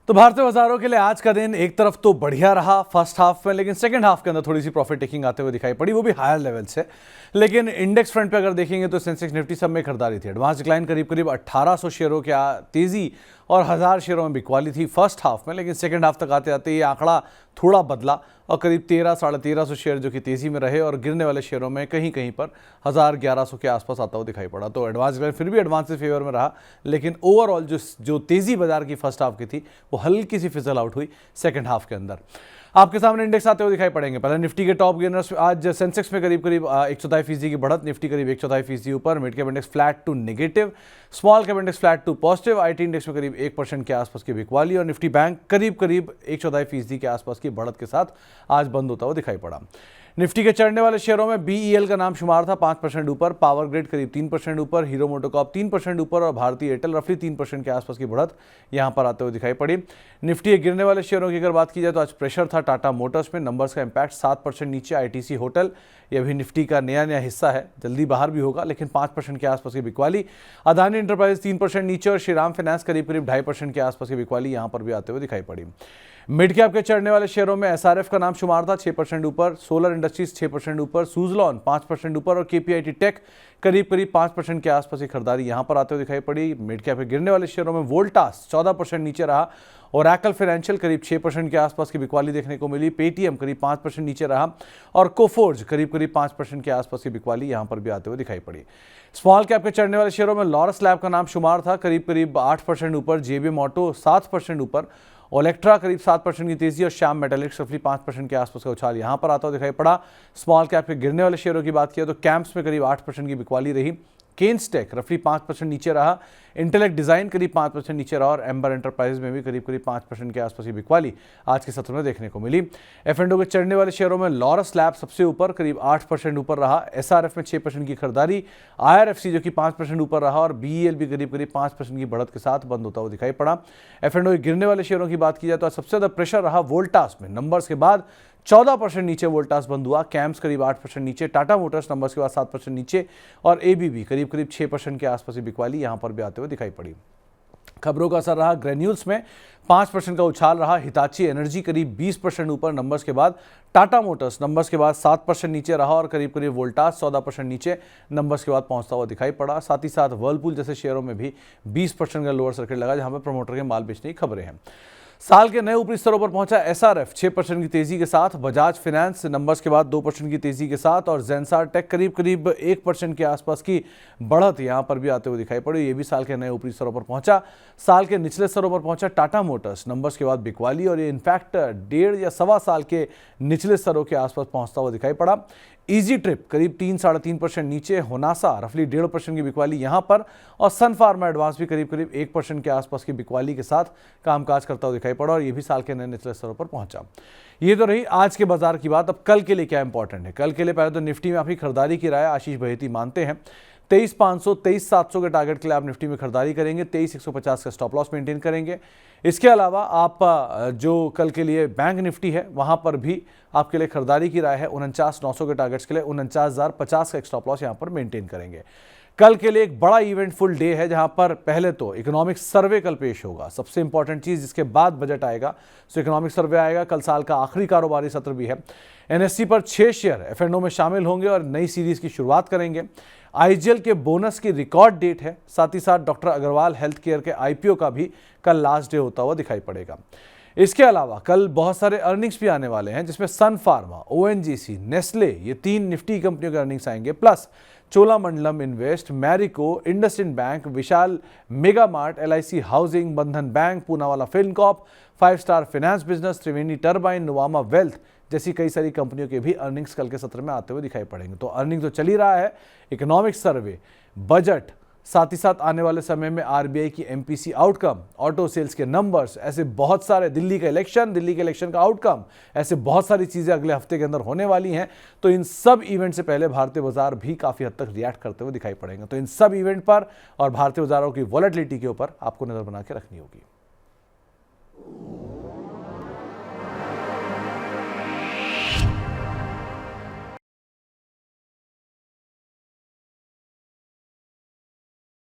तो भारतीय बाजारों के लिए आज का दिन एक तरफ तो बढ़िया रहा फर्स्ट हाफ में, लेकिन सेकंड हाफ के अंदर थोड़ी सी प्रॉफिट टेकिंग आते हुए दिखाई पड़ी, वो भी हायर लेवल से। लेकिन इंडेक्स फ्रंट पे अगर देखेंगे तो सेंसेक्स निफ्टी सब में खरीदारी थी। एडवांस डिक्लाइन करीब करीब 1800 शेयरों की तेजी और 1000 शेयरों में बिकवाली थी फर्स्ट हाफ में, लेकिन सेकंड हाफ तक आते आते ये आंकड़ा थोड़ा बदला और करीब 1300-1350 शेयर जो कि तेजी में रहे और गिरने वाले शेयरों में कहीं कहीं पर 1100 के आसपास आता हुआ दिखाई पड़ा। तो एडवांस डिक्लाइन फिर भी एडवांस के फेवर में रहा, लेकिन ओवरऑल जो तेजी बाजार की फर्स्ट हाफ की थी वो हल्की सी फिजल आउट हुई सेकंड हाफ के अंदर। आपके सामने इंडेक्स आते हुए दिखाई पड़ेंगे। पहले निफ्टी के टॉप गेनर्स, आज सेंसेक्स में करीब करीब 1/4% की बढ़त, निफ्टी करीब 1/4% ऊपर, mid cap index flat to negative, small cap index flat to positive, IT index में करीब 1% के आसपास की बिकवाली और निफ्टी बैंक करीब करीब 1/4% के आसपास की बढ़त के साथ आज बंद होता हुआ दिखाई पड़ा। निफ्टी के चढ़ने वाले शेयरों में बीईएल का नाम शुमार था 5% ऊपर, पावर ग्रिड करीब 3% ऊपर, हीरो मोटोकॉर्प 3% ऊपर और भारतीय एयरटेल रफली 3% के आसपास की बढ़त यहां पर आते हुए दिखाई पड़ी। निफ्टी के गिरने वाले शेयरों की अगर बात की जाए तो आज प्रेशर था टाटा मोटर्स में, नंबर्स का इंपैक्ट 7% नीचे। आईटीसी होटल ये भी निफ्टी का नया हिस्सा है, जल्दी बाहर भी होगा, लेकिन 5% के आसपास की बिकवाली। अदानी एंटरप्राइज 3% नीचे और श्रीराम फाइनेंस करीब करीब 2.5% के आसपास की बिकवाली यहां पर भी आते हुए दिखाई पड़ी। मिड कैप के चढ़ने वाले शेयरों में एसआरएफ का नाम शुमार था 6% ऊपर, सोलर इंडस्ट्रीज 6% ऊपर, सुजलॉन 5% ऊपर और केपीआईटी टेक करीब करीब 5% के आसपास की खरीदारी यहां पर आते हुए दिखाई पड़ी। मिड कैप के गिरने वाले शेयरों में वोल्टास 14% नीचे रहा, ओरेकल फाइनेंशियल करीब 6% के आसपास की बिकवाली देखने को मिली। पेटीएम करीब 5% नीचे रहा और कोफोर्ज करीब करीब 5% के आसपास की बिकवाली यहां पर भी आते हुए दिखाई पड़ी। स्मॉल कैप के चढ़ने वाले शेयरों में लॉरस लैब का नाम शुमार था करीब करीब 8% ऊपर, जेबीएम ऑटो 7% ऊपर, ओलेक्ट्रा करीब 7% की तेजी और श्याम मेटालिक्स रफली 5% के आसपास का उछाल यहां पर आता हुआ दिखाई पड़ा। स्मॉल कैप के गिरने वाले शेयरों की बात किया तो कैंप्स में करीब 8% की बिकवाली रही, केन्सटेक रफली 5% नीचे रहा, इंटेलेक्ट डिजाइन करीब 5% नीचे रहा और एम्बर एंटरप्राइज में भी करीब करीब 5% के आसपास की बिकवाली आज के सत्र में देखने को मिली। एफ&ओ के चढ़ने वाले शेयरों में लॉरस लैब सबसे ऊपर करीब 8% ऊपर रहा, एसआरएफ में 6% की खरीदारी, आईआरएफसी जो कि 5% ऊपर रहा और बीईएल भी करीब करीब 5% की बढ़त के साथ बंद होता हुआ दिखाई पड़ा। एफ&ओ के गिरने वाले शेयरों की बात की जाए तो सबसे ज्यादा प्रेशर रहा वोल्टास में, नंबर्स के बाद 14% नीचे वोल्टास बंद हुआ, कैम्स करीब 8% नीचे, टाटा मोटर्स नंबर्स के बाद 7% नीचे और एबीबी करीब करीब 6% के आसपास की बिकवाली यहां पर भी आते हुए दिखाई पड़ी। खबरों का असर रहा ग्रेन्यूल्स में 5% का उछाल रहा, हिताची एनर्जी करीब 20% ऊपर नंबर्स के बाद, टाटा मोटर्स नंबर्स के बाद 7% नीचे रहा और करीब करीब वोल्टास 14% नीचे नंबर्स के बाद पहुंचता हुआ दिखाई पड़ा। साथ ही साथ वर्लपूल जैसे शेयरों में भी 20% का लोअर सर्किट लगा, जहां पर प्रमोटर के माल बेचने की खबरें हैं। साल के नए ऊपरी स्तरों पर पहुंचा एसआरएफ 6% की तेजी के साथ, बजाज फाइनेंस नंबर्स के बाद 2% की तेजी के साथ और जेंसार टेक करीब करीब 1% के आसपास की बढ़त यहां पर भी आते हुए दिखाई पड़ी। ये भी साल के नए ऊपरी स्तरों पर पहुंचा। साल के निचले स्तरों पर पहुंचा टाटा मोटर्स नंबर्स के बाद बिकवाली और ये इनफैक्ट 1.5 या सवा साल के निचले स्तरों के आसपास पहुंचता हुआ दिखाई पड़ा। इजी ट्रिप करीब 3-3.5% नीचे, होनासा रफली 1.5% की बिकवाली यहां पर और सन फार्मा एडवांस भी करीब करीब 1% के आसपास की बिकवाली के साथ कामकाज करता हुआ दिखाई पड़ा और ये भी साल के नए निचले स्तरों पर पहुंचा। ये तो रही आज के बाजार की बात। अब कल के लिए क्या इंपॉर्टेंट है? कल के लिए पहले तो निफ्टी में आपकी खरीदारी की राय आशीष बहेती मानते हैं 23,500 23,700 के टारगेट के लिए आप निफ्टी में खरीदारी करेंगे, 23,150 का स्टॉप लॉस मेंटेन करेंगे। इसके अलावा आप जो कल के लिए बैंक निफ्टी है वहां पर भी आपके लिए खरीदारी की राय है 49,900 के टारगेट्स के लिए 49,050 का स्टॉप लॉस यहां पर मेंटेन करेंगे। कल के लिए एक बड़ा इवेंटफुल डे है जहां पर पहले तो इकोनॉमिक सर्वे कल पेश होगा, सबसे इंपॉर्टेंट चीज, जिसके बाद बजट आएगा। सो इकोनॉमिक सर्वे आएगा, कल साल का आखिरी कारोबारी सत्र भी है। एनएससी पर 6 शेयर एफ&ओ में शामिल होंगे और नई सीरीज की शुरुआत करेंगे। आईजीएल के बोनस की रिकॉर्ड डेट है, साथ ही साथ डॉक्टर अग्रवाल हेल्थ केयर के आईपीओ का भी कल लास्ट डे होता हुआ दिखाई पड़ेगा। इसके अलावा कल बहुत सारे अर्निंग्स भी आने वाले हैं, जिसमें सन फार्मा, ओएनजीसी, नेस्ले, ये 3 निफ्टी कंपनियों के अर्निंग्स आएंगे, plus Cholamandalam invest, Marico, IndusInd bank, Vishal mega mart, LIC housing, Bandhan bank, Poonawalla Fincorp, 5 star finance business, Triveni turbine, Nuvama wealth जैसी कई सारी कंपनियों के भी अर्निंग्स कल के सत्र में आते हुए दिखाई पड़ेंगे। तो अर्निंग तो चल ही रहा है, इकोनॉमिक सर्वे, बजट, साथ ही साथ आने वाले समय में आरबीआई की एमपीसी आउटकम, ऑटो सेल्स के नंबर्स, ऐसे बहुत सारे, दिल्ली के इलेक्शन का आउटकम, ऐसे बहुत सारी चीजें अगले हफ्ते के अंदर होने वाली हैं। तो इन सब इवेंट से पहले भारतीय बाजार भी काफी हद तक रिएक्ट करते हुए दिखाई पड़ेंगे। तो इन सब इवेंट पर और भारतीय बाजारों की वॉलेटिलिटी के ऊपर आपको नजर बना के रखनी होगी।